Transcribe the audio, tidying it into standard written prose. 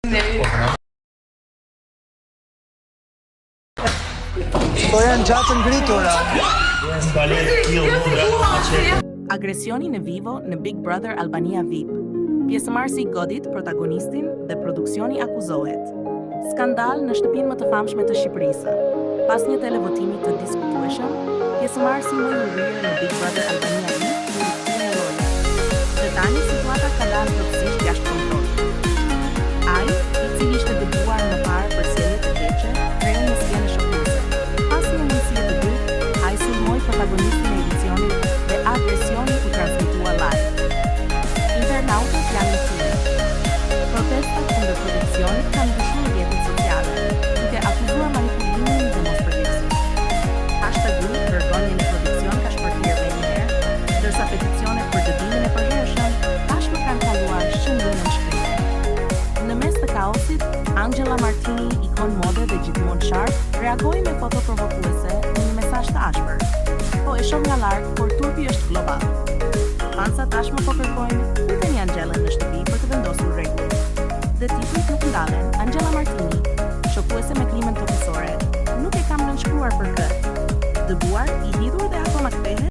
Po janë gjatë ngritura. Agresioni në vivo në Big Brother Albania VIP. Pjesëmarrësi i godit protagonistin dhe produksioni akuzohet. Skandal në shtëpinë më të famshme të Shqipërisë. Pas një televotimi të diskutueshëm, pjesëmarrësi më i rrirë në Big Brother Albania VIP produksioni e Roja. Dhe tani situata ka dalë plotësisht jashtë kontrollit. Ai, i cili ishte dëbuar më parë për sjellje të keqe, kreu një skenë shokuese. Pas një mundësie të dytë, ai sulmoi protagonistin e edicionit dhe agresioni u transmetua live. Internautët janë në frikë. Protestat kundër produksionit kanë dëshuar rrjetet sociale, duke akuzuar manipulimin dhe mospërgjegjësinë. Hashtag-u dërgoni në produksion ka shpërthyer më një herë, ndërsa peticionet për dëbimin e përhershëm tashmë kanë kaluar shëndimin në shkrim. Në mes të kaosit, Angela Martini, ikon mode dhe gjithmonë sharp, reagoi me foto provokuese në një mesazh të ashpër. Po e shoh nga larg, por turpi është global. Fansa tashmë po kërkojnë pyetjen Angelën në shtëpi për të vendosur rregull. Dhe titujt nuk ndalen. Angela Martini, shokuese me klimën profesore, nuk e kam nënshkruar për kë. Dëbuar